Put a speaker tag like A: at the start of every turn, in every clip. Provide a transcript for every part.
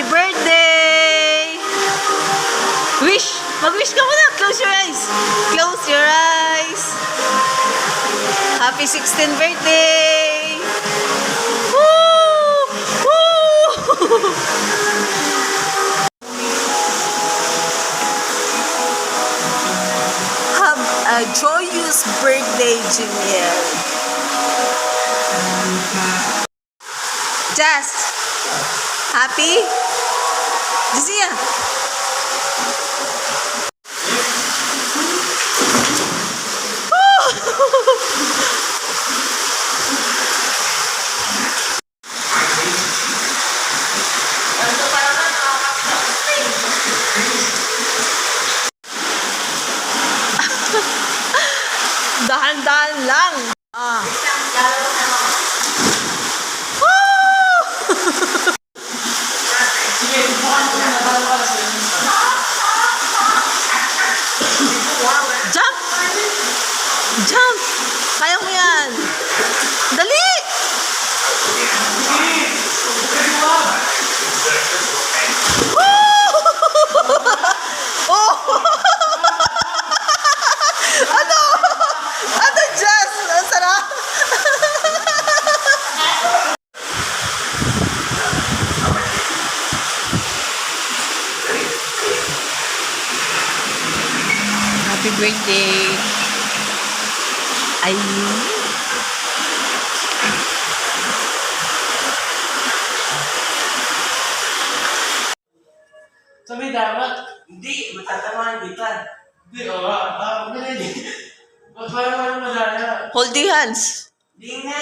A: Happy birthday! Wish! Mag-wish ka muna. Close your eyes. Close your eyes. Happy 16th birthday! Woo! Woo! Have a joyous birthday, Junior. Jazz, happy? Jazia. Dahan-dahan lang. Ah. Jump! Jump! Kaya mo yan! Dali! Oh! Ano? Ano, Jazz? Ang sarap! Happy birthday! Ay!
B: Sabi dapat,
C: Hindi, matatamaan kita.
B: hindi, hindi. Parang madaya.
A: Hold the hands.
C: Hindi nga,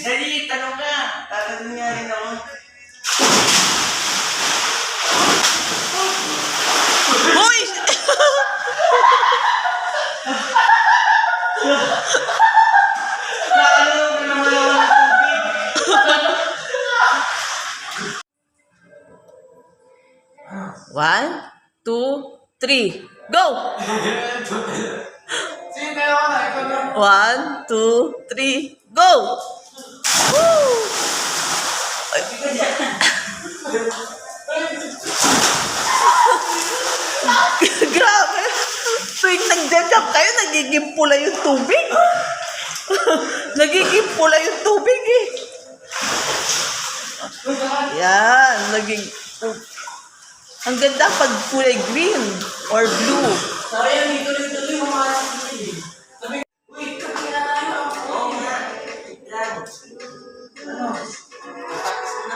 C: dali, tanong ka. Tatanong nga rin ako.
A: Hoy!
C: Naano ka naman ako ng tubig.
A: One, two, three. Go!
B: Sige, tayo ka na. Ikaw na.
A: One, two, three. Go! Woo! Grabe! Tuwing nag-jump kayo, nagiging pula yung tubig. Nagiging pula yung tubig eh. Yan, naging... Ang ganda pag kulay green or blue.
C: Sayang, ituloy-tuloy mo mga sabi. Sabi, uy, kapi na tayo. Oo nga. Yan. Ano? Tapos na.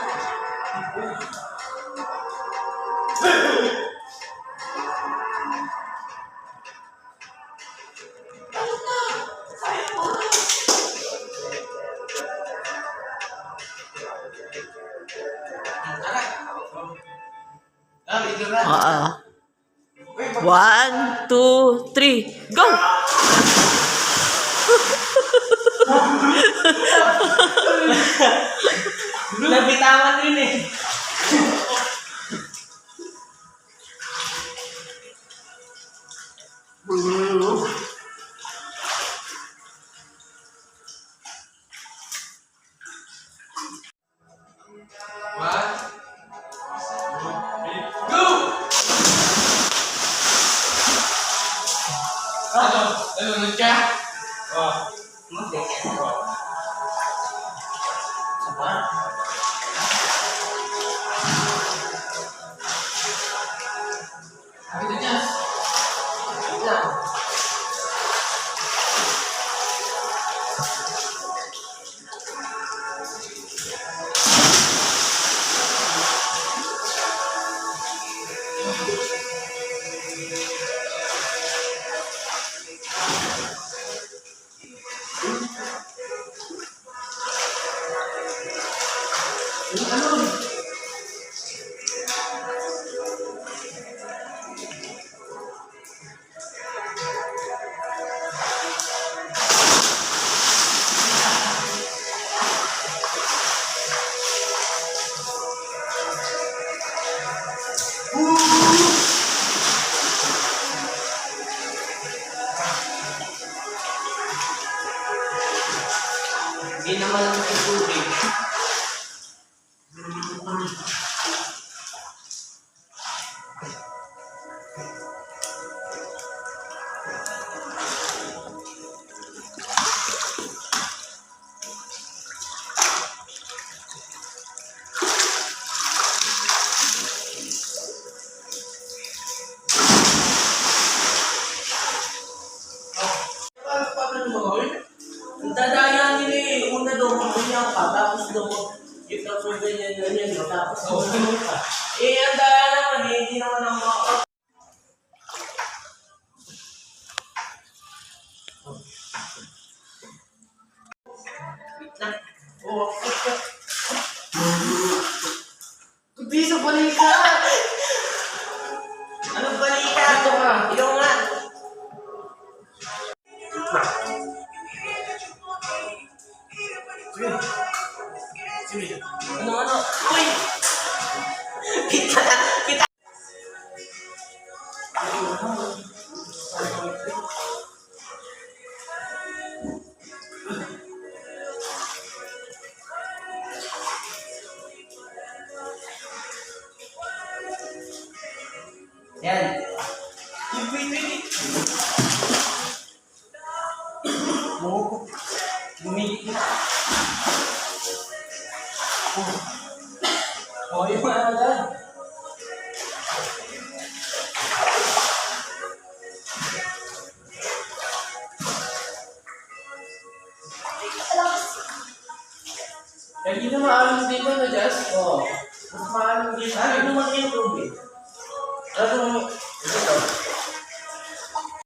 B: Ito na.
A: One, two, three, go!
C: Nabitawan rin eh.
B: One. Go! Ano? Nalunod ka? Oh.
C: Saba? ka. Eh, ang dala naman eh, hindi naman ako makakapag. Wait lang.
B: Oh, hindi sa balikat!
C: Anong balita?
B: Dito ka.
C: Ikaw nga. Ano? Uy! Kita! Kita! Yan. Wait. Bumigit na. Oh, yung mga dyan.
B: Hindi na maalam dito na, Jess.
C: Oh.
B: Mas maalam dito.
C: Ano naman yung tubig?
B: Ano,